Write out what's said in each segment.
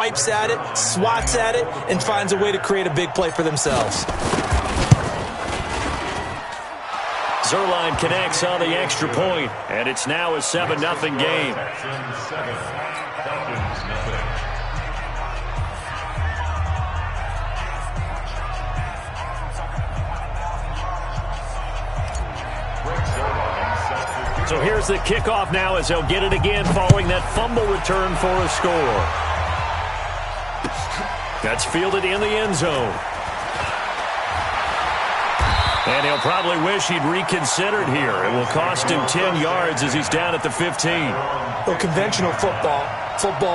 swipes at it, swats at it, and finds a way to create a big play for themselves. Zerline connects on the extra point, and it's now a 7-0 game. So here's the kickoff now as they'll get it again following that fumble return for a score. That's fielded in the end zone. And he'll probably wish he'd reconsidered here. It will cost him 10 yards as he's down at the 15. Well, conventional football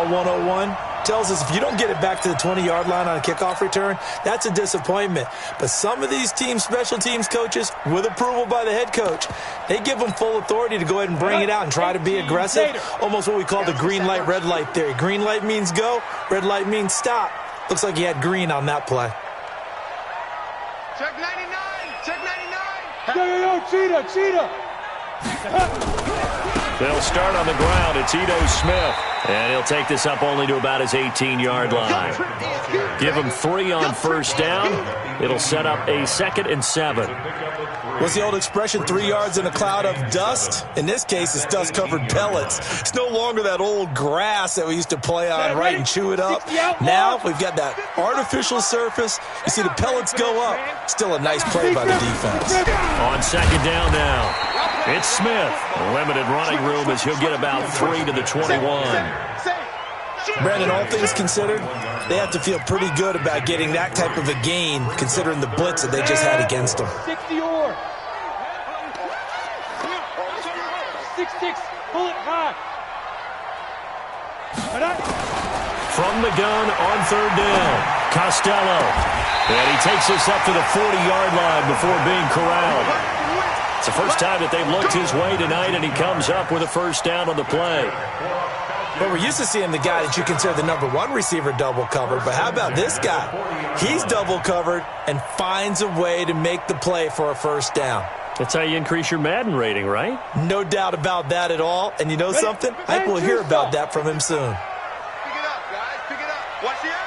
101, tells us if you don't get it back to the 20-yard line on a kickoff return, that's a disappointment. But some of these special teams coaches, with approval by the head coach, they give them full authority to go ahead and bring it out and try to be aggressive. Almost what we call the green light, red light theory. Green light means go, red light means stop. Looks like he had green on that play. Check 99! Check 99! Yo, cheetah! They'll start on the ground. It's Ito Smith. And he'll take this up only to about his 18-yard line. Give him 3 on first down. It'll set up a 2nd and 7. What's the old expression, 3 yards in a cloud of dust? In this case, it's dust-covered pellets. It's no longer that old grass that we used to play on, right, and chew it up. Now we've got that artificial surface. You see the pellets go up. Still a nice play by the defense. On 2nd down now. It's Smith. Limited running room as he'll get about 3 to the 21. Brandon, all things considered, they have to feel pretty good about getting that type of a gain, considering the blitz that they just had against them. 60-or. 6-6, pull it high. From the gun on 3rd down, Costello. And he takes this up to the 40-yard line before being corralled. It's the first time that they've looked his way tonight, and he comes up with a first down on the play. But we're used to seeing the guy that you consider the #1 receiver double covered. But how about this guy? He's double covered and finds a way to make the play for a first down. That's how you increase your Madden rating, right? No doubt about that at all. And you know something? I think we'll hear about that from him soon. Pick it up, guys. Pick it up. Watch the edge.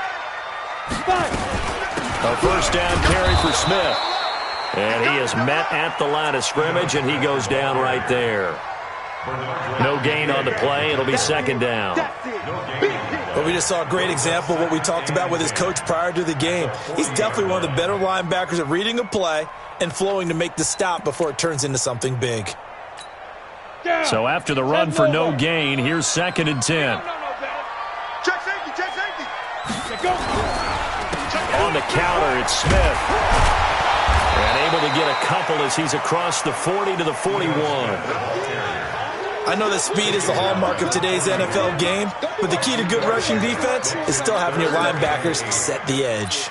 A first down carry for Smith. And he is met at the line of scrimmage, and he goes down right there. No gain on the play. It'll be 2nd down. But we just saw a great example of what we talked about with his coach prior to the game. He's definitely one of the better linebackers at reading a play and flowing to make the stop before it turns into something big. So after the run for no gain, here's 2nd and 10. Check safety, check safety. On the counter, it's Smith. And able to get a couple as he's across the 40 to the 41. I know that speed is the hallmark of today's NFL game, but the key to good rushing defense is still having your linebackers set the edge.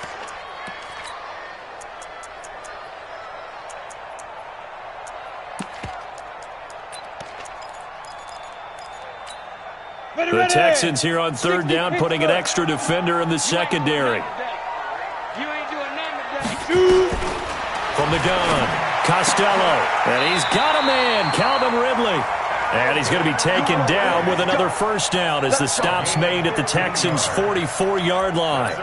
The Texans here on 3rd down, putting an extra defender in the secondary. From the gun, Costello. And he's got a man, Calvin Ridley. And he's going to be taken down with another first down as the stop's made at the Texans' 44-yard line.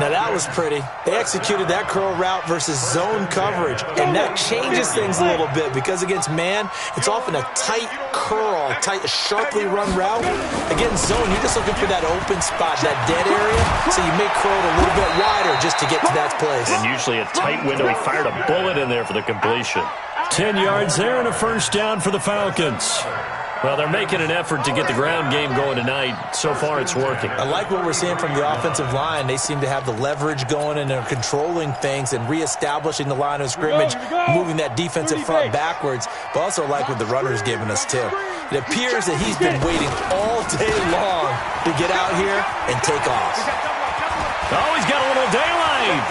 Now that was pretty. They executed that curl route versus zone coverage, and that changes things a little bit because against man, it's often a tight curl, tight, sharply run route. Against zone, you're just looking for that open spot, that dead area, so you make curl a little bit wider just to get to that place. And usually a tight window. He fired a bullet in there for the completion. 10 yards there and a first down for the Falcons. Well, they're making an effort to get the ground game going tonight. So far, it's working. I like what we're seeing from the offensive line. They seem to have the leverage going, and they're controlling things and reestablishing the line of scrimmage, moving that defensive front backwards, but also like what the runner's giving us, too. It appears that he's been waiting all day long to get out here and take off. Oh, he's got a little daylight.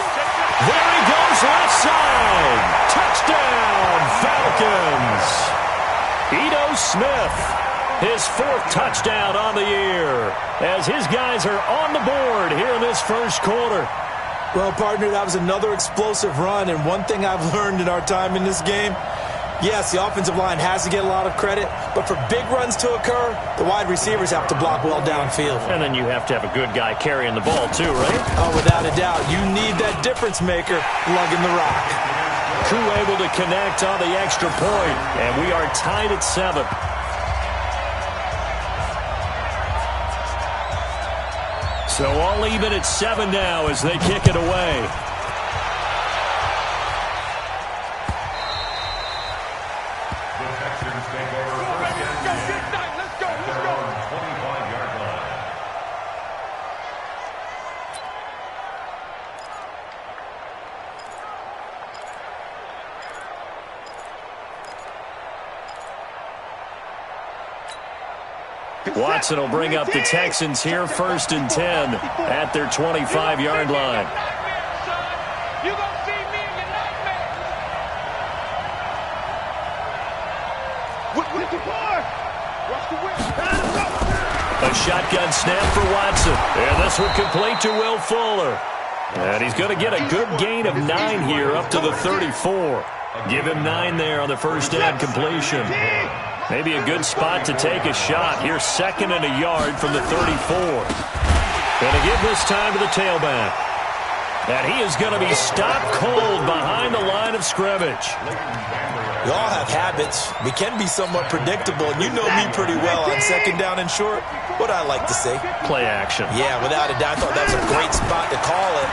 There he goes, left side. Touchdown, Falcons. Ito Smith, his 4th touchdown on the year, as his guys are on the board here in this first quarter. Well, partner, that was another explosive run, and one thing I've learned in our time in this game, Yes, the offensive line has to get a lot of credit, but for big runs to occur, the wide receivers have to block well downfield. And then you have to have a good guy carrying the ball too, right? Oh, without a doubt. You need that difference maker lugging the rock. Crew able to connect on the extra point, and we are tied at 7. So all even at 7 now as they kick it away. Watson will bring up the Texans here, 1st and 10 at their 25-yard line. A shotgun snap for Watson. And this one complete to Will Fuller. And he's going to get a good gain of 9 here up to the 34. Give him 9 there on the first down completion. Maybe a good spot to take a shot. Here's 2nd and a yard from the 34. Going to give this time to the tailback. And he is going to be stopped cold behind the line of scrimmage. We all have habits. We can be somewhat predictable, and you know me pretty well on 2nd down and short. What I like to say? Play action. Yeah, without a doubt. I thought that was a great spot to call it.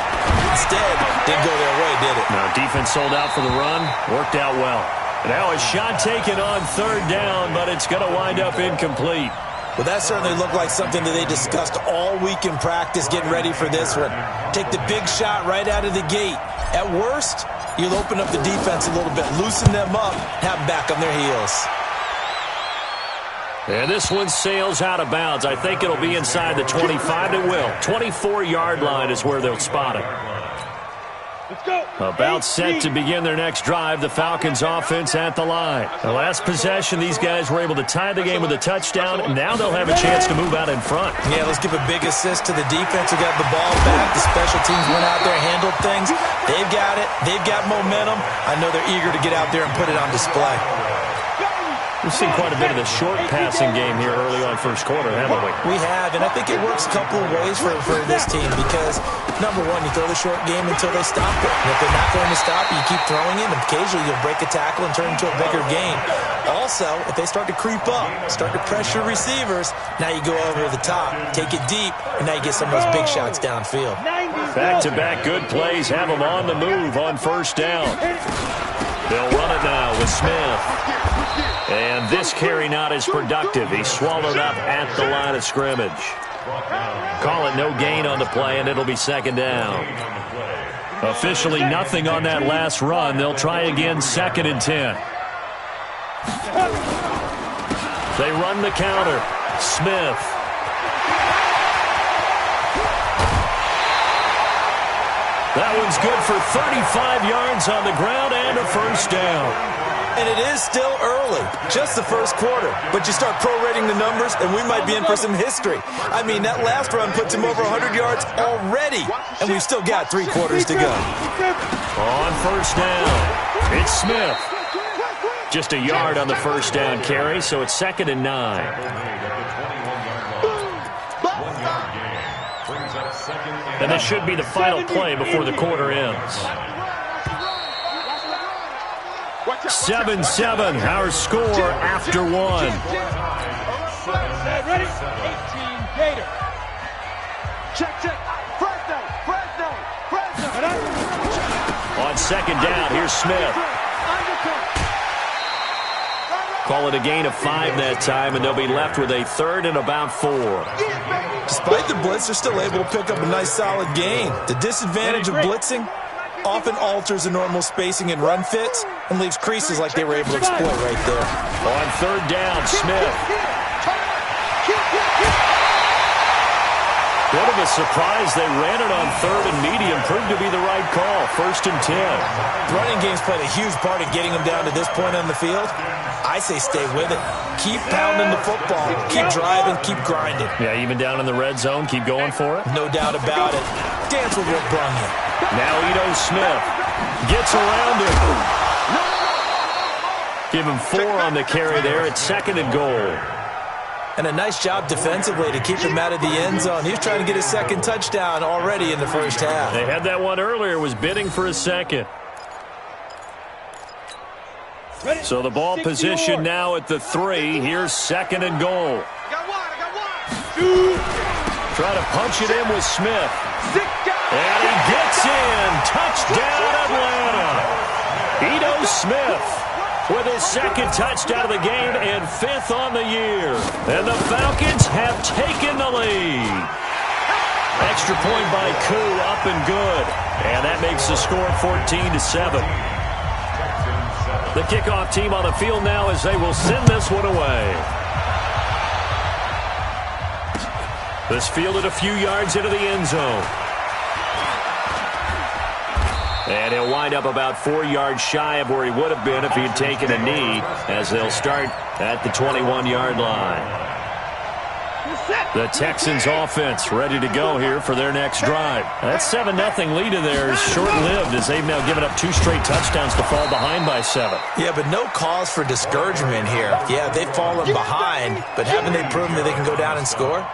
Instead, didn't go their way, did it? No, defense sold out for the run. Worked out well. Now a shot taken on 3rd down, but it's going to wind up incomplete. Well, that certainly looked like something that they discussed all week in practice, getting ready for this one. Take the big shot right out of the gate. At worst, you'll open up the defense a little bit, loosen them up, have them back on their heels. And this one sails out of bounds. I think it'll be inside the 25. It will. 24-yard line is where they'll spot it. About set to begin their next drive, the Falcons offense at the line. The last possession, these guys were able to tie the game with a touchdown. Now they'll have a chance to move out in front. Yeah, let's give a big assist to the defense who got the ball back. The special teams went out there, handled things. They've got it. They've got momentum. I know they're eager to get out there and put it on display. We've seen quite a bit of the short passing game here early on first quarter, haven't we? We have, and I think it works a couple of ways for this team because, number one, you throw the short game until they stop it. And if they're not going to stop you, keep throwing it, and occasionally you'll break a tackle and turn it into a bigger game. Also, if they start to creep up, start to pressure receivers, now you go over the top, take it deep, and now you get some of those big shots downfield. Back-to-back good plays have them on the move on 1st down. They'll run it now with Smith. And this carry not as productive. He's swallowed up at the line of scrimmage. Call it no gain on the play, and it'll be 2nd down. Officially nothing on that last run. They'll try again 2nd and 10. They run the counter. Smith. That one's good for 35 yards on the ground and a 1st down. And it is still early, just the first quarter. But you start prorating the numbers, and we might be in for some history. I mean, that last run puts him over 100 yards already, and we've still got 3 quarters to go. On 1st down, it's Smith. Just a yard on the 1st down carry, so it's 2nd and 9. And this should be the final play before the quarter ends. 7-7, our score after 1. Ready? 18 Gator. Check. On 2nd down, here's Smith. Call it a gain of 5 that time, and they'll be left with a 3rd and about 4. Despite the blitz, they're still able to pick up a nice, solid gain. The disadvantage of blitzing often alters the normal spacing and run fits and leaves creases like they were able to exploit right there. On 3rd down, Smith. What of a surprise. They ran it on 3rd and medium. Proved to be the right call. 1st and 10. Running game's played a huge part in getting them down to this point on the field. I say stay with it. Keep pounding the football. Keep driving. Keep grinding. Yeah, even down in the red zone, keep going for it. No doubt about it. Dance with what brung you. Now Ito Smith gets around him. Give him 4 on the carry there at 2nd and goal. And a nice job defensively to keep him out of the end zone. He was trying to get his 2nd touchdown already in the first half. They had that one earlier, was bidding for a 2nd. So the ball position now at the 3. Here's 2nd and goal. Try to punch it in with Smith. And he gets in. Touchdown, Atlanta. Ito Smith with his 2nd touchdown of the game and 5th on the year. And the Falcons have taken the lead. Extra point by Koo, up and good. And that makes the score 14-7. The kickoff team on the field now as they will send this one away. This fielded a few yards into the end zone. And he'll wind up about 4 yards shy of where he would have been if he had taken a knee, as they'll start at the 21-yard line. The Texans offense ready to go here for their next drive. That 7-0 lead of theirs is short-lived as they've now given up 2 straight touchdowns to fall behind by 7. Yeah, but no cause for discouragement here. Yeah, they've fallen behind, but haven't they proven that they can go down and score?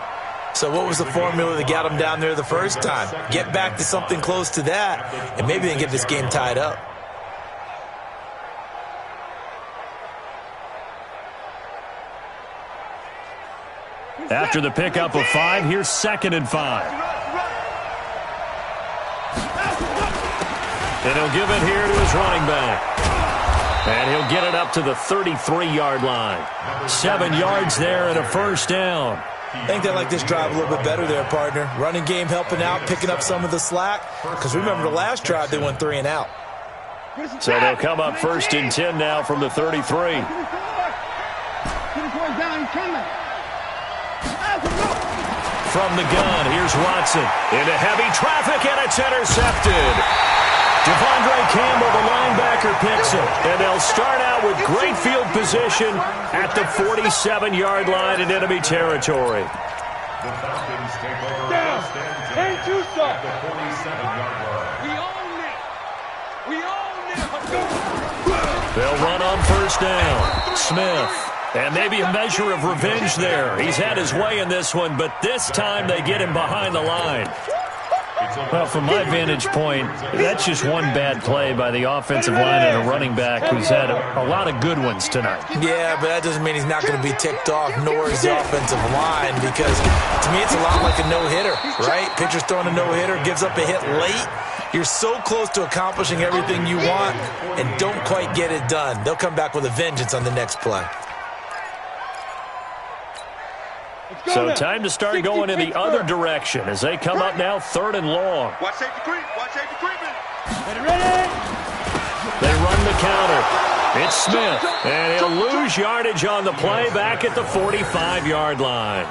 So what was the formula that got them down there the first time? Get back to something close to that, and maybe they can get this game tied up. After the pickup of 5, here's 2nd and 5. And he'll give it here to his running back. And he'll get it up to the 33-yard line. 7 yards there and a first down. I think they like this drive a little bit better there, partner. Running game helping out, picking up some of the slack. Because remember the last drive, they went 3 and out. So they'll come up 1st and 10 now from the 33. From the gun, here's Watson. Into heavy traffic, and it's intercepted. Devondre Campbell, the linebacker, picks it. And they'll start out with great field position at the 47-yard line in enemy territory. The Falcons take over first and 10 at the 47-yard line. We own it. They'll run on first down. Smith. And maybe a measure of revenge there. He's had his way in this one, but this time they get him behind the line. Well, from my vantage point, that's just one bad play by the offensive line and a running back who's had a lot of good ones tonight. Yeah, but that doesn't mean he's not going to be ticked off, nor is the offensive line, because to me it's a lot like a no-hitter, right? Pitcher's throwing a no-hitter, gives up a hit late. You're so close to accomplishing everything you want and don't quite get it done. They'll come back with a vengeance on the next play. So time to start going in the other direction as they come up now 3rd and long. Watch safety creep. Watch safety creeping. They run the counter. It's Smith, and he'll lose yardage on the play back at the 45-yard line.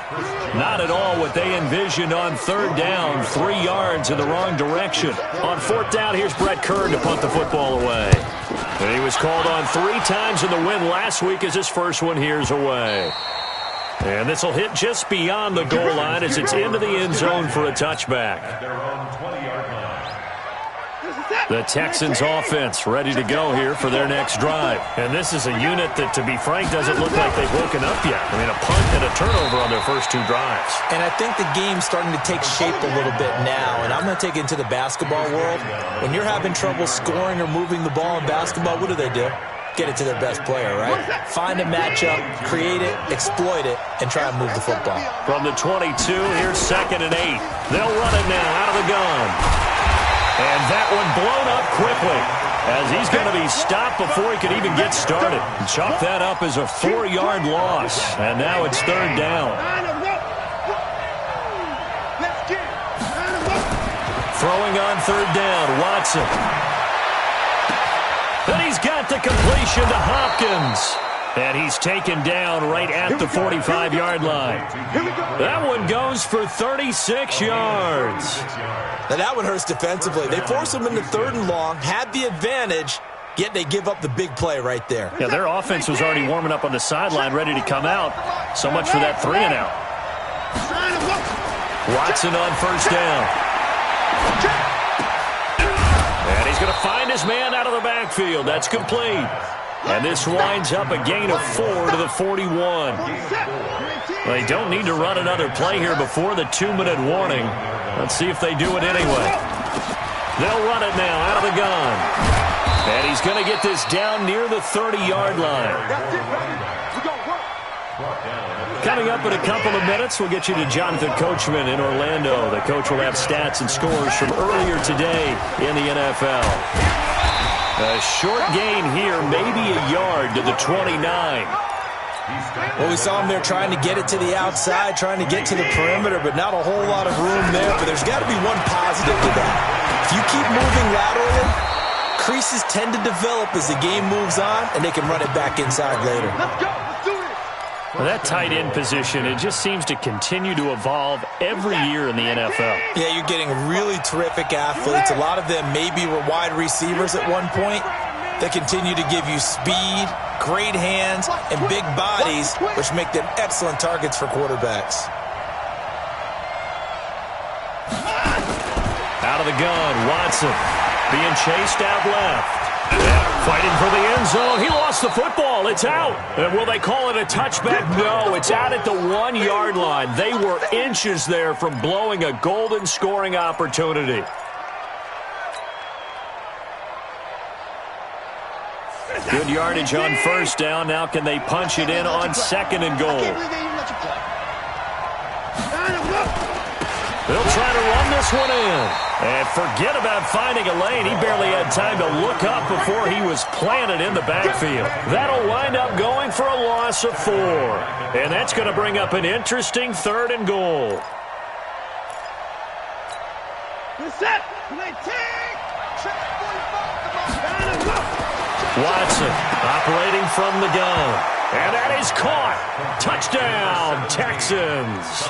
Not at all what they envisioned on 3rd down, 3 yards in the wrong direction. On 4th down, here's Brett Kern to punt the football away. And he was called on 3 times in the win last week as his first one here's away. And this will hit just beyond the goal line as it's into the end zone for a touchback. The Texans offense ready to go here for their next drive. And this is a unit that, to be frank, doesn't look like they've woken up yet. I mean, a punt and a turnover on their first 2 drives. And I think the game's starting to take shape a little bit now. And I'm going to take it into the basketball world. When you're having trouble scoring or moving the ball in basketball, what do? Get it to their best player, right? Find a matchup, create it, exploit it, and try and move the football. From the 22, here's 2nd and 8. They'll run it now out of the gun. And that one blown up quickly as he's going to be stopped before he can even get started. Chalk that up as a 4-yard loss. And now it's 3rd down. Throwing on 3rd down, Watson. And he's got the completion to Hopkins. And he's taken down right at the 45-yard line. That one goes for 36 yards. Now that one hurts defensively. They force him into 3rd and long, had the advantage, yet they give up the big play right there. Yeah, their offense was already warming up on the sideline, ready to come out. So much for that 3 and out. Watson on first down. And he's going to find his man out of the backfield. That's complete. And this winds up a gain of 4 to the 41. They don't need to run another play here before the 2-minute warning. Let's see if they do it anyway. They'll run it now out of the gun. And he's going to get this down near the 30-yard line. Coming up in a couple of minutes, we'll get you to Jonathan Coachman in Orlando. The coach will have stats and scores from earlier today in the NFL. A short gain here, maybe a yard to the 29. Well, we saw him there trying to get it to the outside, trying to get to the perimeter, but not a whole lot of room there. But there's got to be one positive to that. If you keep moving laterally, creases tend to develop as the game moves on, and they can run it back inside later. Let's go. Let's do it. Well, that tight end position, it just seems to continue to evolve every year in the NFL. Yeah, you're getting really terrific athletes. A lot of them maybe were wide receivers at one point. They continue to give you speed, great hands, and big bodies, which make them excellent targets for quarterbacks. Out of the gun, Watson being chased out left. Fighting for the end zone. He lost the football. It's out. And will they call it a touchback? No, it's out at the 1-yard line. They were inches there from blowing a golden scoring opportunity. Good yardage on first down. Now can they punch it in on 2nd and goal? They'll try to run this one in. And forget about finding a lane. He barely had time to look up before he was planted in the backfield. That'll wind up going for a loss of 4. And that's going to bring up an interesting 3rd and goal. Watson operating from the gun. And that is caught. Touchdown, Texans.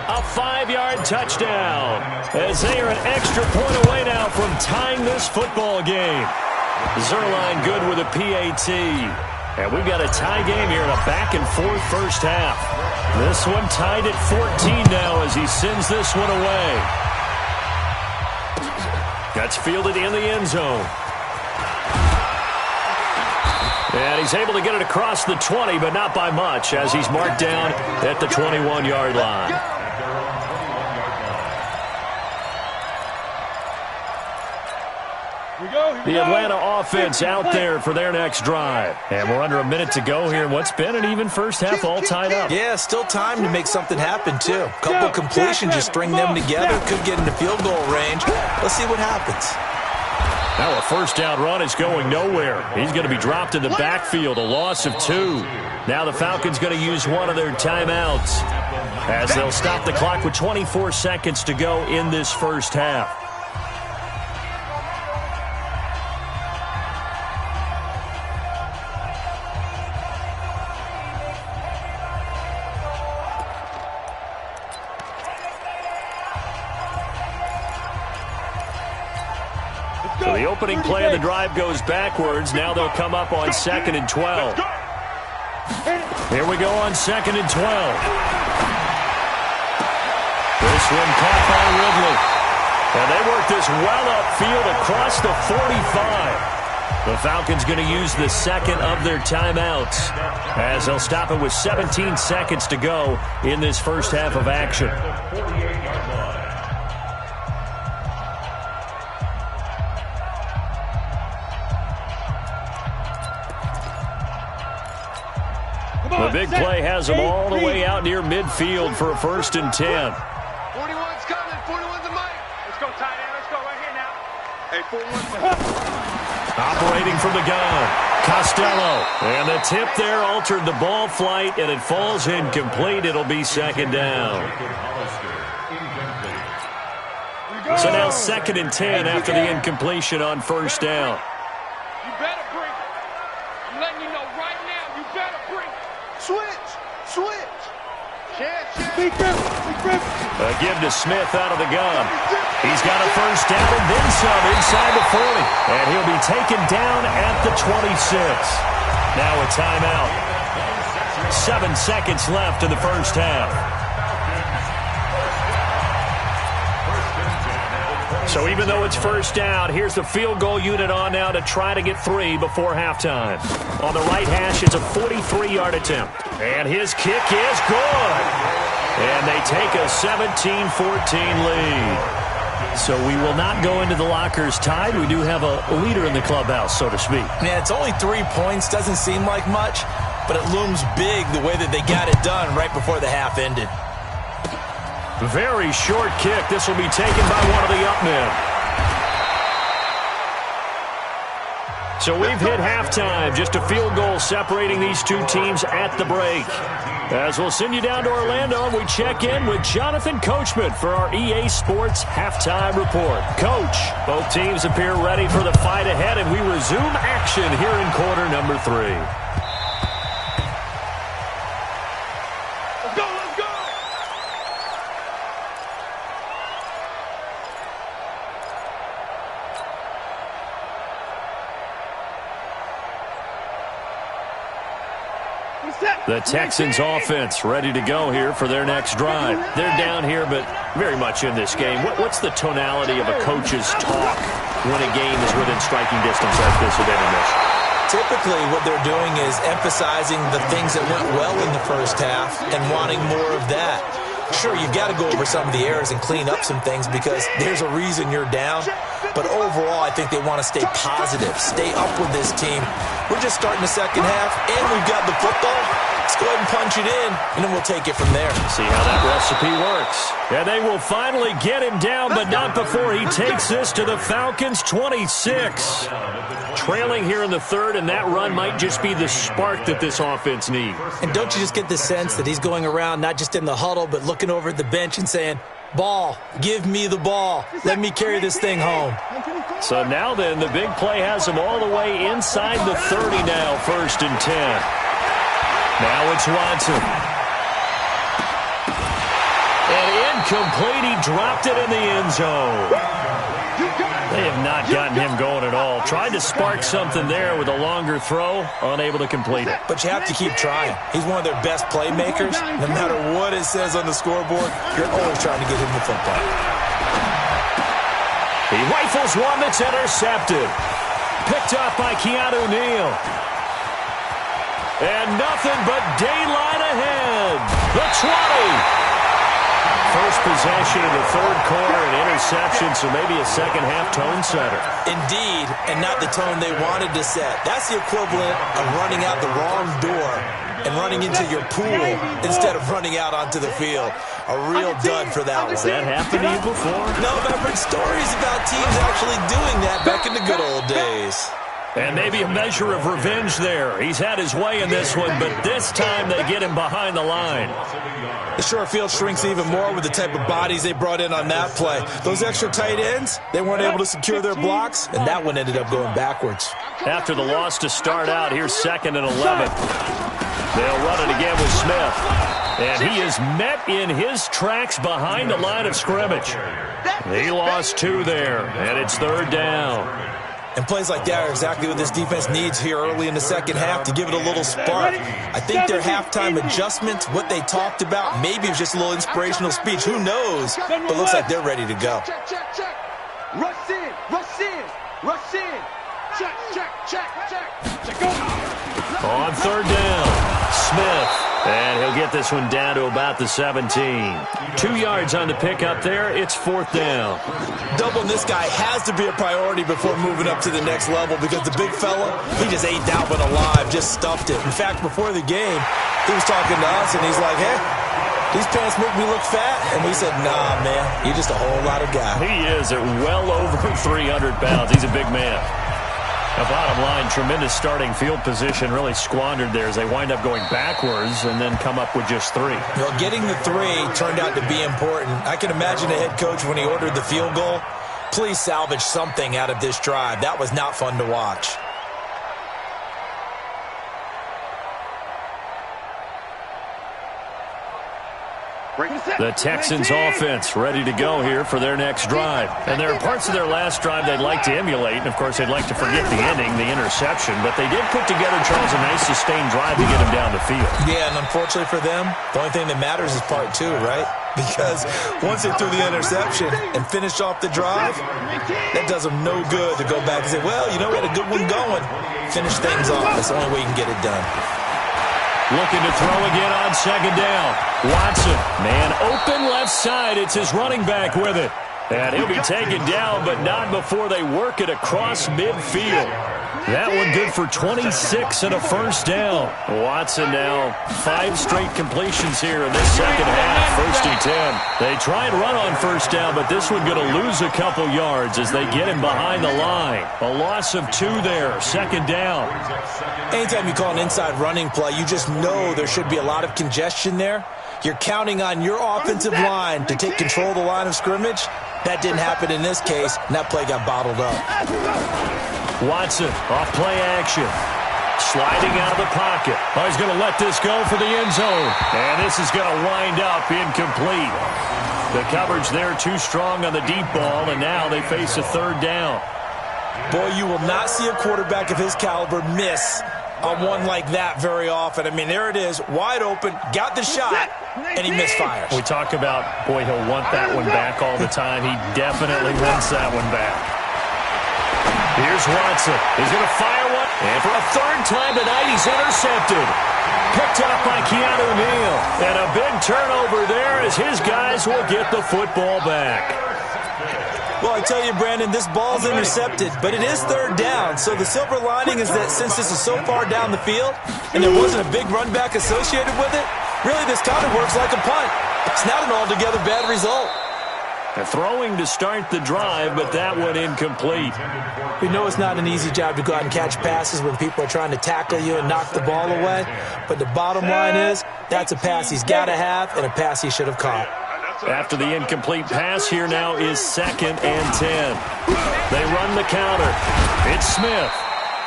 A 5-yard touchdown as they are an extra point away now from tying this football game. Zerline good with a PAT. And we've got a tie game here in a back-and-forth first half. This one tied at 14 now as he sends this one away. That's fielded in the end zone. And he's able to get it across the 20, but not by much, as he's marked down at the 21-yard line. The Atlanta offense out there for their next drive. And we're under a minute to go here in what's been an even first half all tied up. Yeah, still time to make something happen, too. A couple completions, just string them together. Could get into field goal range. Let's see what happens. Now a first down run is going nowhere. He's going to be dropped in the backfield, a loss of 2. Now the Falcons going to use one of their timeouts as they'll stop the clock with 24 seconds to go in this first half. So the opening play of the drive goes backwards. Now they'll come up on 2nd and 12. Here we go on 2nd and 12. This one caught by Ridley. And they work this well upfield across the 45. The Falcons going to use the second of their timeouts as they'll stop it with 17 seconds to go in this first half of action. The big play has them all the way out near midfield for a 1st and 10. 41's coming. 41's a mic. Let's go, tight end. Let's go right here now. Hey, 41's operating from the gun. Costello. And the tip there altered the ball flight, and it falls incomplete. It'll be 2nd down. So now 2nd and 10 after the incompletion on first down. You better bring it. I'm letting you know right now. You better bring it. Switch. Switch. A give to Smith out of the gun. He's got a first down and then some inside the 40. And he'll be taken down at the 26. Now a timeout. 7 seconds left in the first half. So even though it's first down, here's the field goal unit on now to try to get 3 before halftime. On the right hash, it's a 43-yard attempt. And his kick is good. And they take a 17-14 lead. So we will not go into the lockers tied. We do have a leader in the clubhouse, so to speak. Yeah, it's only 3 points. Doesn't seem like much, but it looms big the way that they got it done right before the half ended. Very short kick. This will be taken by one of the up men. So we've hit halftime. Just a field goal separating these two teams at the break. As we'll send you down to Orlando, we check in with Jonathan Coachman for our EA Sports Halftime Report. Coach, both teams appear ready for the fight ahead, and we resume action here in quarter number 3. The Texans offense ready to go here for their next drive. They're down here, but very much in this game. What's the tonality of a coach's talk when a game is within striking distance like this of intermission? Typically, what they're doing is emphasizing the things that went well in the first half and wanting more of that. Sure, you've got to go over some of the errors and clean up some things because there's a reason you're down. But overall, I think they want to stay positive, stay up with this team. We're just starting the second half, and we've got the football. Let's go ahead and punch it in, and then we'll take it from there. See how that recipe works. And they will finally get him down, but not before he takes this to the Falcons' 26. Trailing here in the third, and that run might just be the spark that this offense needs. And don't you just get the sense that he's going around not just in the huddle, but looking over at the bench and saying, ball, give me the ball. Let me carry this thing home. So now then, the big play has him all the way inside the 30 now, 1st and 10. Now it's Watson. And incomplete. He dropped it in the end zone. They have not gotten him going at all. Tried to spark something there with a longer throw. Unable to complete it. But you have to keep trying. He's one of their best playmakers. No matter what it says on the scoreboard, you're always trying to get him the football. He rifles one that's intercepted. Picked up by Keanu Neal. And nothing but daylight ahead. The 20. First possession in the third quarter, an interception, so maybe a second-half tone setter. Indeed, and not the tone they wanted to set. That's the equivalent of running out the wrong door and running into your pool instead of running out onto the field. A real dud for that one. Has that happened to you before? No, but I've heard stories about teams actually doing that back in the good old days. And maybe a measure of revenge there. He's had his way in this one, but this time they get him behind the line. The short field shrinks even more with the type of bodies they brought in on that play. Those extra tight ends, they weren't able to secure their blocks, and that one ended up going backwards. After the loss to start out, here's 2nd and 11. They'll run it again with Smith. And he is met in his tracks behind the line of scrimmage. He lost 2 there, and it's 3rd down. And plays like that are exactly what this defense needs here early in the second half to give it a little spark. I think their halftime adjustments, what they talked about, maybe it was just a little inspirational speech. Who knows? But looks like they're ready to go. Check, check, check. Rush in, rush in, rush in. Check, check, check, check. Check go. On 3rd down, Smith. And he'll get this one down to about the 17. 2 yards on the pickup there. It's 4th down. Doubling this guy has to be a priority before moving up to the next level because the big fella, he just ate that one alive, just stuffed it. In fact, before the game, he was talking to us, and he's like, hey, these pants make me look fat. And we said, nah, man, you're just a whole lot of guy. He is at well over 300 pounds. He's a big man. Now, bottom line, tremendous starting field position really squandered there as they wind up going backwards and then come up with just 3. Well, getting the 3 turned out to be important. I can imagine the head coach when he ordered the field goal. Please salvage something out of this drive. That was not fun to watch. The Texans offense ready to go here for their next drive. And there are parts of their last drive they'd like to emulate. And, of course, they'd like to forget the ending, the interception. But they did put together, Charles, a nice sustained drive to get him down the field. Yeah, and unfortunately for them, the only thing that matters is part 2, right? because once they threw the interception and finished off the drive, that does them no good to go back and say, well, you know, we had a good one going. Finish things off. That's the only way you can get it done. Looking to throw again on second down. Watson, man open left side. It's his running back with it. And he'll be taken down, but not before they work it across midfield. That one good for 26 and a first down. Watson now 5 straight completions here in this second half. First and 10. They try and run on first down, but this one going to lose a couple yards as they get him behind the line. A loss of 2 there. Second down. Anytime you call an inside running play, you just know there should be a lot of congestion there. You're counting on your offensive line to take control of the line of scrimmage. That didn't happen in this case, and that play got bottled up. Watson off play action. Sliding out of the pocket. Oh, he's going to let this go for the end zone. And this is going to wind up incomplete. The coverage there too strong on the deep ball, and now they face a third down. Boy, you will not see a quarterback of his caliber miss on one like that very often. I mean, there it is, wide open, got the shot, and he misfires. We talk about, boy, he'll want that one back all the time. He definitely wants that one back. Here's Watson. He's going to fire one. And for a third time tonight, he's intercepted. Picked up by Keanu Neal. And a big turnover there as his guys will get the football back. Well, I tell you, Brandon, this ball's intercepted, but it is third down. So the silver lining is that since this is so far down the field and there wasn't a big run back associated with it, really this kind of works like a punt. It's not an altogether bad result. They're throwing to start the drive, but that one incomplete. We know it's not an easy job to go out and catch passes when people are trying to tackle you and knock the ball away. But the bottom line is that's a pass he's got to have and a pass he should have caught. After the incomplete pass, here now is 2nd and 10. They run the counter. It's Smith.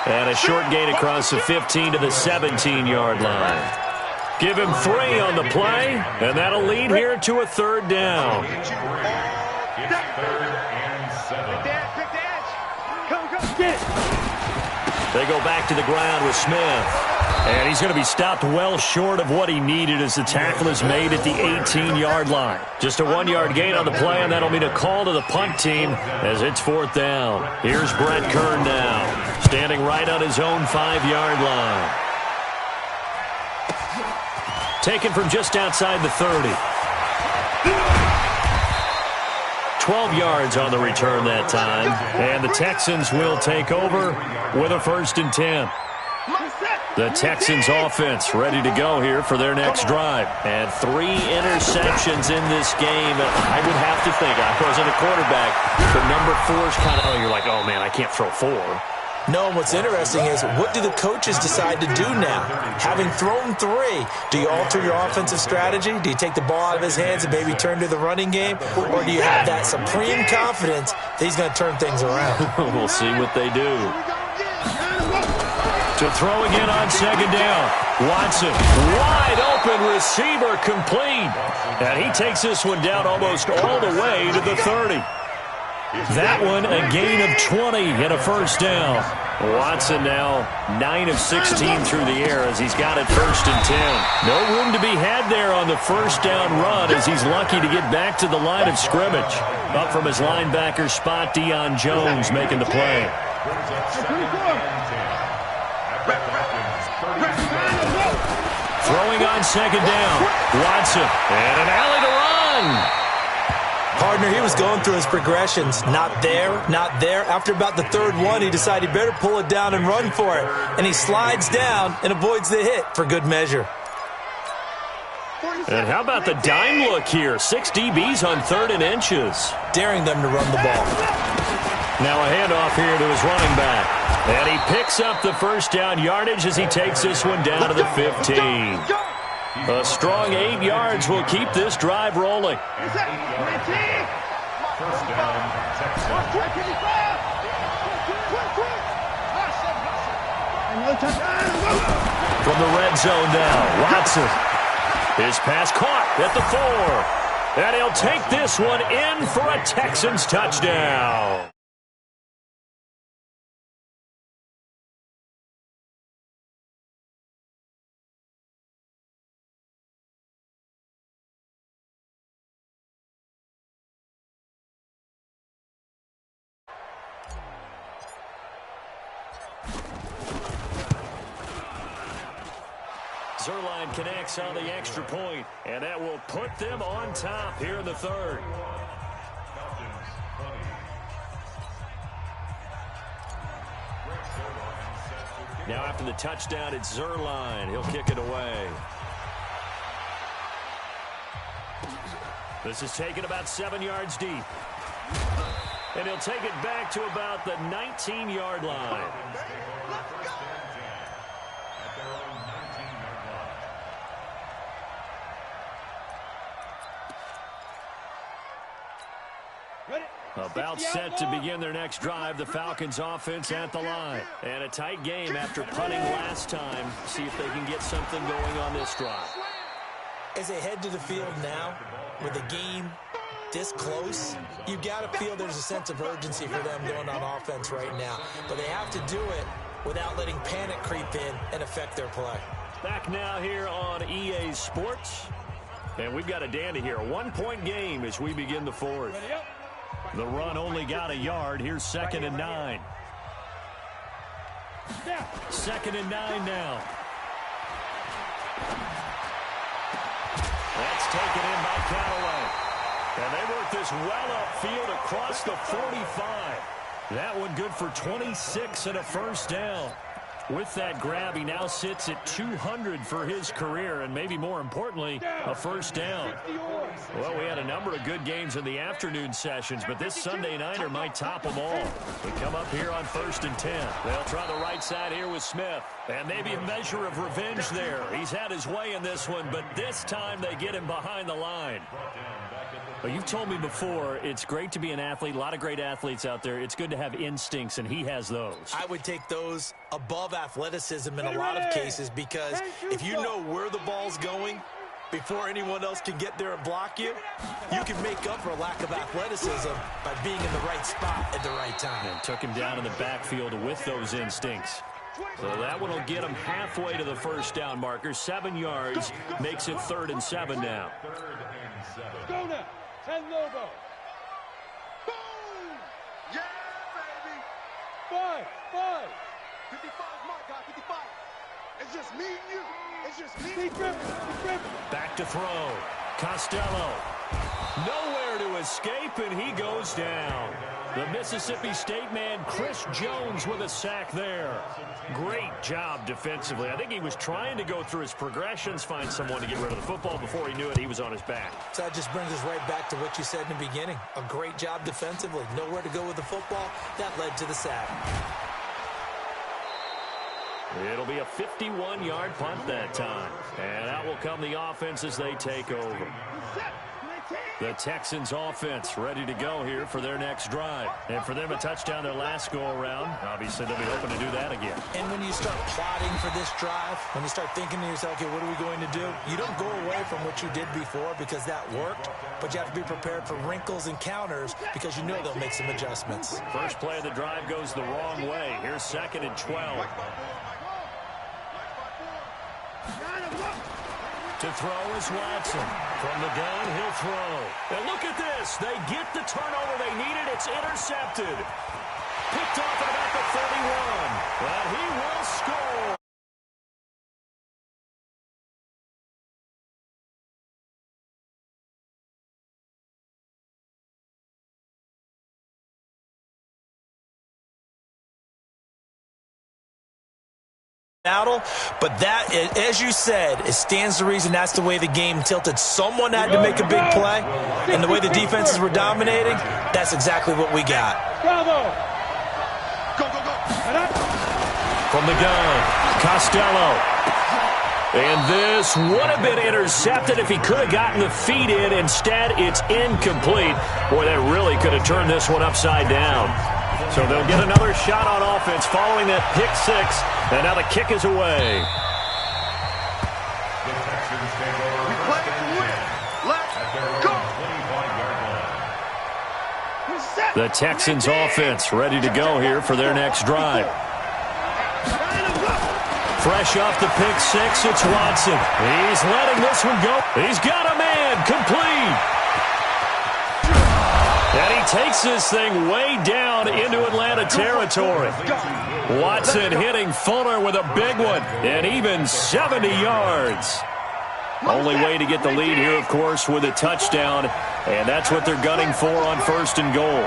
And a short gain across the 15 to the 17-yard line. Give him 3 on the play, and that'll lead here to a third down. It's 3rd and 7. They go back to the ground with Smith. And he's going to be stopped well short of what he needed as the tackle is made at the 18-yard line. Just a 1-yard gain on the play, and that'll mean a call to the punt team as it's 4th down. Here's Brett Kern now, standing right on his own 5-yard line. Taken from just outside the 30. 12 yards on the return that time. And the Texans will take over with a 1st and 10. The Texans offense ready to go here for their next drive. And 3 interceptions in this game. I would have to think, I wasn't a quarterback, but number 4 is kind of, oh, you're like, oh, man, I can't throw 4. No, and what's interesting is what do the coaches decide to do now? Having thrown 3, do you alter your offensive strategy? Do you take the ball out of his hands and maybe turn to the running game? Or do you have that supreme confidence that he's going to turn things around? We'll see what they do. To throw again on second down. Watson, wide open receiver, complete. And he takes this one down almost all the way to the 30. That one a gain of 20 and a first down. Watson now 9 of 16 through the air as he's got it 1st and 10. No room to be had there on the first down run as he's lucky to get back to the line of scrimmage. Up from his linebacker spot, Deion Jones making the play. Throwing on second down. Watson. And an alley to run. Partner, he was going through his progressions. Not there, not there. After about the 3rd one, he decided he better pull it down and run for it. And he slides down and avoids the hit for good measure. And how about the dime look here? 6 DBs on 3rd and inches. Daring them to run the ball. Now a handoff here to his running back. And he picks up the first down yardage as he takes this one down to the 15. A strong 8 yards will keep this drive rolling. First down, Texans. From the red zone now, Watson. His pass caught at the 4. And he'll take this one in for a Texans touchdown. Zerline connects on the extra point, and that will put them on top here in the third. Now after the touchdown, it's Zerline. He'll kick it away. This is taken about 7 yards deep. And he'll take it back to about the 19-yard line. About set to begin their next drive, the Falcons offense at the line. And a tight game after punting last time. See if they can get something going on this drive. As they head to the field now, with the game this close, you got to feel there's a sense of urgency for them going on offense right now. But they have to do it without letting panic creep in and affect their play. Back now here on EA Sports. And we've got a dandy here. A 1-point game as we begin the fourth. The run only got a yard. Here's 2nd and 9. 2nd and 9 now. That's taken in by Callaway. And they work this well upfield across the 45. That one good for 26 and a first down. With that grab, he now sits at 200 for his career, and maybe more importantly, a first down. Well, we had a number of good games in the afternoon sessions, but this Sunday nighter might top them all. We come up here on 1st and 10. They'll try the right side here with Smith. And maybe a measure of revenge there. He's had his way in this one, but this time they get him behind the line. Well, you've told me before, it's great to be an athlete. A lot of great athletes out there. It's good to have instincts, and he has those. I would take those above athleticism in a lot of cases, because if you know where the ball's going before anyone else can get there and block you, you can make up for a lack of athleticism by being in the right spot at the right time. And took him down in the backfield with those instincts. So that one will get him halfway to the first down marker. 7 yards makes it 3rd and 7 now. Go now. 10 Lobo. Boom! Yeah, baby. 5. 55 my guy, 55. It's just me and you. It's just me. He's driven. Back to throw. Costello. Nowhere to escape, and he goes down. The Mississippi State man, Chris Jones, with a sack there. Great job defensively. I think he was trying to go through his progressions, find someone to get rid of the football. Before he knew it, he was on his back. So that just brings us right back to what you said in the beginning. A great job defensively. Nowhere to go with the football. That led to the sack. It'll be a 51-yard punt that time. And out will come the offense as they take over. The Texans offense ready to go here for their next drive. And for them, a touchdown their last go-around. Obviously, they'll be hoping to do that again. And when you start plotting for this drive, when you start thinking to yourself, okay, what are we going to do? You don't go away from what you did before because that worked, but you have to be prepared for wrinkles and counters because you know they'll make some adjustments. First play of the drive goes the wrong way. Here's 2nd and 12. To throw is Watson. From the gun, he'll throw. And look at this. They get the turnover they needed. It's intercepted. Picked off at about the 31. But he will score. But that, as you said, it stands to reason that's the way the game tilted. Someone had to make a big play, and the way the defenses were dominating, that's exactly what we got. Go. From the gun, Costello. And this would have been intercepted if he could have gotten the feet in. Instead, it's incomplete. Boy, that really could have turned this one upside down. So they'll get another shot on offense following that pick six. And now the kick is away. We play to win. Let's go. The Texans offense ready to go here for their next drive. Fresh off the pick six, it's Watson. He's letting this one go. He's got a man complete. And he takes this thing way down into Atlanta territory. Watson hitting Fuller with a big one, and even 70 yards. Only way to get the lead here, of course, with a touchdown, and that's what they're gunning for on 1st and goal.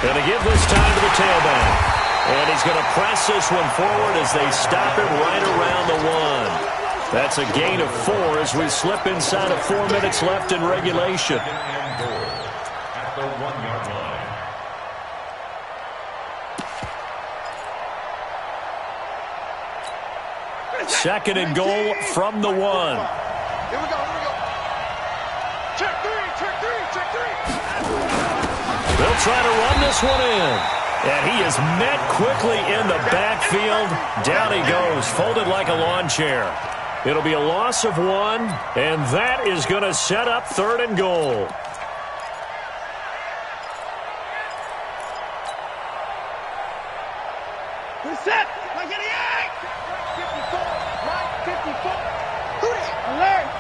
Going to give this time to the tailback. And he's going to press this one forward as they stop it right around the 1. That's a gain of 4 as we slip inside of 4 minutes left in regulation. At the 1-yard line. 2nd and goal from the 1. Here we go. Check 3. They'll try to run this one in. And he is met quickly in the backfield. Down he goes, folded like a lawn chair. It'll be a loss of 1, and that is going to set up 3rd and goal. Reset. Like an egg. 54. Right 54. Who that? Alert.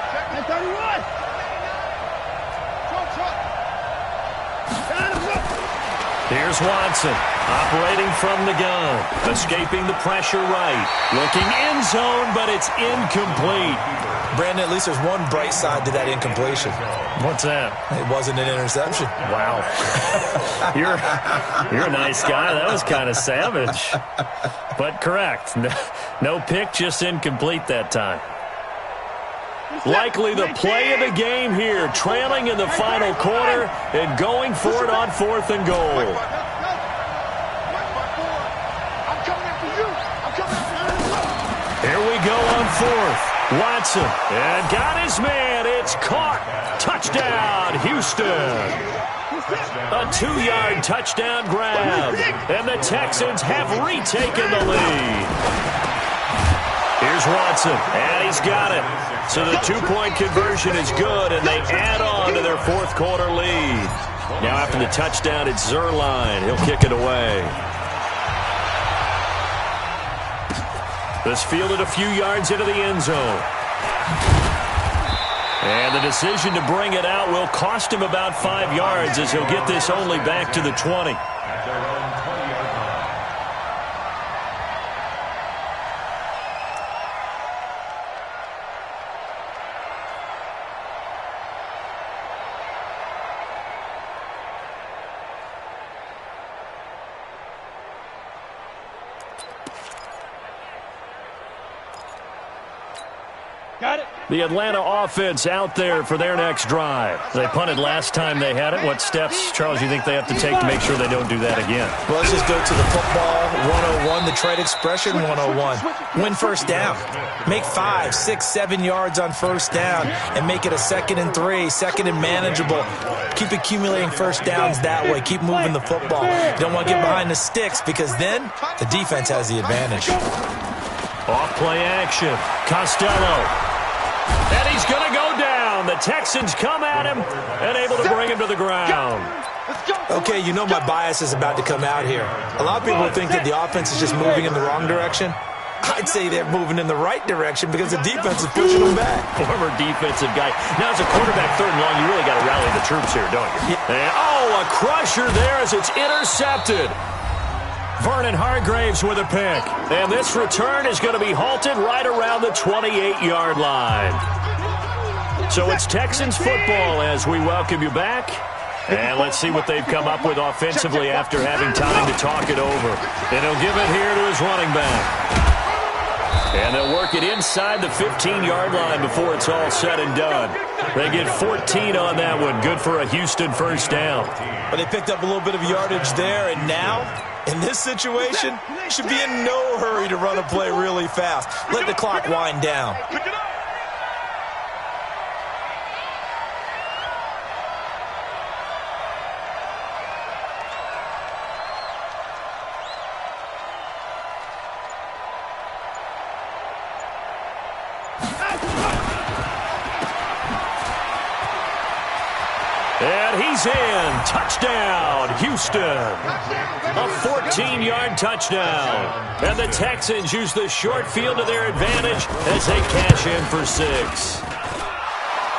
Check 31. Here's Watson, operating from the gun, escaping the pressure right, looking end zone, but it's incomplete. Brandon, at least there's one bright side to that incompletion. What's that? It wasn't an interception. Wow. You're a nice guy. That was kind of savage. But correct. No pick, just incomplete that time. Likely the play of the game here, trailing in the final quarter and going for it on 4th and goal. Here we go on 4th. Watson, and got his man. It's caught. Touchdown, Houston. A 2-yard touchdown grab, and the Texans have retaken the lead. Here's Watson, and he's got it. So the 2-point conversion is good, and they add on to their 4th quarter lead. Now after the touchdown, it's Zerline. He'll kick it away. This fielded a few yards into the end zone. And the decision to bring it out will cost him about 5 yards as he'll get this only back to the 20. At their own 20-yard line. Got it. The Atlanta offense out there for their next drive. They punted last time they had it. What steps, Charles, you think they have to take to make sure they don't do that again? Well, let's just go to the football 101, the trade expression 101. Win 1st down. Make 5, 6, 7 yards on 1st down and make it a 2nd and 3, 2nd and manageable. Keep accumulating 1st downs that way. Keep moving the football. You don't want to get behind the sticks because then the defense has the advantage. Off play action. Costello. And he's going to go down. The Texans come at him and able to bring him to the ground. Okay, you know my bias is about to come out here. A lot of people think that the offense is just moving in the wrong direction. I'd say they're moving in the right direction because the defense is pushing them back. Former defensive guy. Now, as a quarterback 3rd and long, you really got to rally the troops here, don't you? Yeah. And, a crusher there as it's intercepted. Vernon Hargraves with a pick. And this return is going to be halted right around the 28-yard line. So it's Texans football as we welcome you back. And let's see what they've come up with offensively after having time to talk it over. And he'll give it here to his running back. And they'll work it inside the 15-yard line before it's all said and done. They get 14 on that one. Good for a Houston 1st down. But they picked up a little bit of yardage there, and now, in this situation, should be in no hurry to run a play really fast. Let the clock wind down. And he's in. Touchdown, Houston. A 14-yard touchdown. And the Texans use the short field to their advantage as they cash in for 6.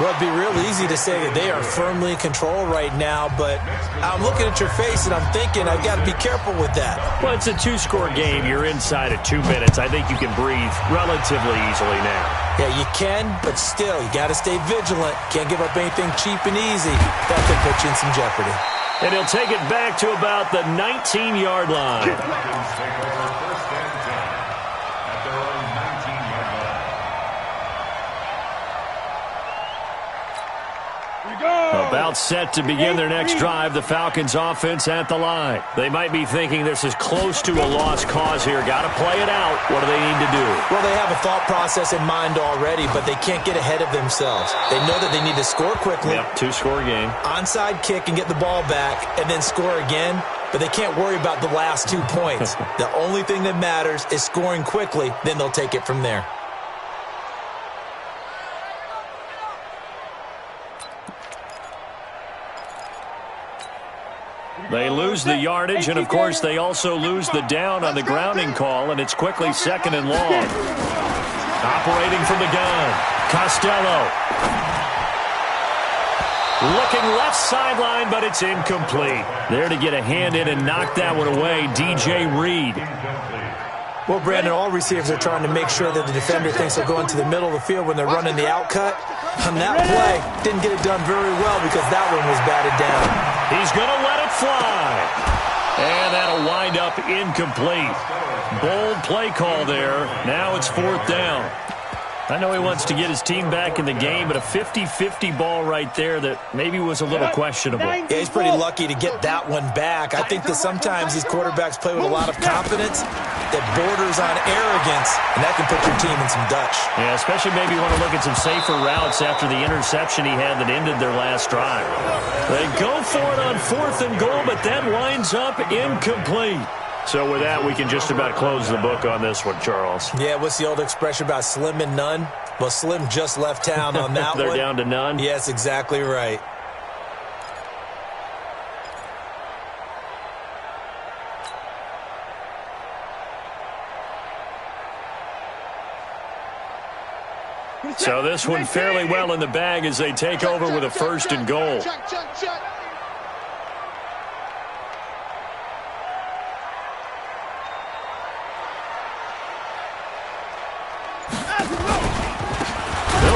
Well, it'd be real easy to say that they are firmly in control right now, but I'm looking at your face and I'm thinking I've got to be careful with that. Well, it's a two-score game. You're inside at 2 minutes. I think you can breathe relatively easily now. Yeah, you can, but still, you got to stay vigilant. Can't give up anything cheap and easy. That could put you in some jeopardy. And he'll take it back to about the 19-yard line. About set to begin their next drive, the Falcons offense at the line. They might be thinking this is close to a lost cause here. Got to play it out. What do they need to do? Well, they have a thought process in mind already, but they can't get ahead of themselves. They know that they need to score quickly. Yep, two-score game. Onside kick and get the ball back and then score again, but they can't worry about the last 2 points. The only thing that matters is scoring quickly, then they'll take it from there. They lose the yardage, and, of course, they also lose the down on the grounding call, and it's quickly 2nd and long. Operating from the gun, Costello. Looking left sideline, but it's incomplete. There to get a hand in and knock that one away, DJ Reed. Well, Brandon, all receivers are trying to make sure that the defender thinks they'll go into the middle of the field when they're running the out cut. On that play, didn't get it done very well because that one was batted down. He's going to let it fly. And that'll wind up incomplete. Bold play call there. Now it's 4th down. I know he wants to get his team back in the game, but a 50-50 ball right there that maybe was a little questionable. Yeah, he's pretty lucky to get that one back. I think that sometimes these quarterbacks play with a lot of confidence that borders on arrogance, and that can put your team in some Dutch. Yeah, especially maybe want to look at some safer routes after the interception he had that ended their last drive. They go for it on 4th and goal, but that winds up incomplete. So with that, we can just about close the book on this one, Charles. Yeah, what's the old expression about slim and none? Well, Slim just left town on that They're one. down to none? Yes, exactly right. So this one fairly well in the bag as they take over with a 1st and goal.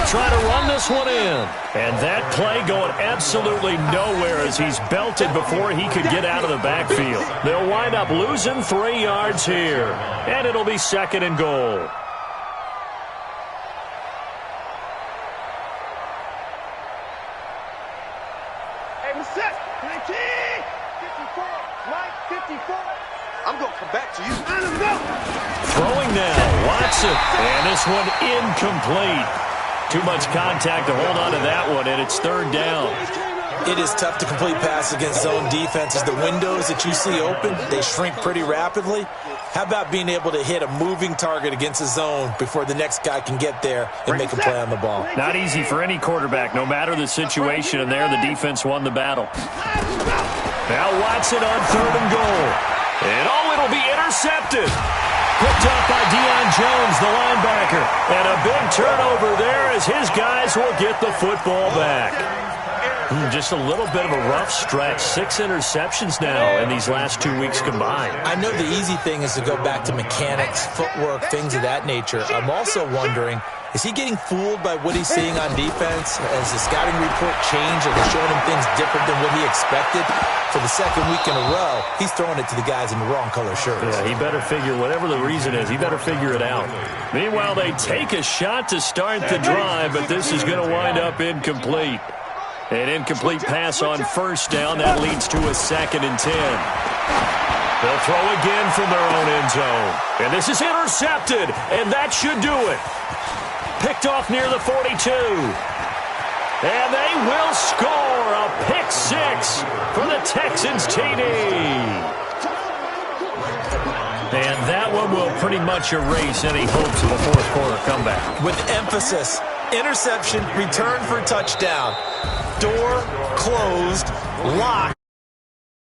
Try to run this one in. And that play going absolutely nowhere as he's belted before he could get out of the backfield. They'll wind up losing 3 yards here. And it'll be 2nd and goal. I'm going to come back to you. Throwing now, Watson. And this one incomplete. Too much contact to hold on to that one, and it's 3rd down. It is tough to complete passes against zone defenses. The windows that you see open, they shrink pretty rapidly. How about being able to hit a moving target against a zone before the next guy can get there and make a play on the ball? Not easy for any quarterback, no matter the situation, and there the defense won the battle. Now Watson on 3rd and goal. And it'll be intercepted. Picked up by Deion Jones, the linebacker. And a big turnover there as his guys will get the football back. Just a little bit of a rough stretch. 6 interceptions now in these last 2 weeks combined. I know the easy thing is to go back to mechanics, footwork, things of that nature. I'm also wondering, is he getting fooled by what he's seeing on defense? Has the scouting report changed? Are they showing him things different than what he expected? For the 2nd week in a row, he's throwing it to the guys in the wrong color shirts. Yeah, he better figure, whatever the reason is, he better figure it out. Meanwhile, they take a shot to start the drive, but this is going to wind up incomplete. An incomplete pass on 1st down. That leads to a 2nd and 10. They'll throw again from their own end zone. And this is intercepted, and that should do it. Picked off near the 42. And they will score a pick 6 for the Texans TD. And that one will pretty much erase any hopes of a 4th quarter comeback. With emphasis, interception, return for touchdown. Door closed, locked.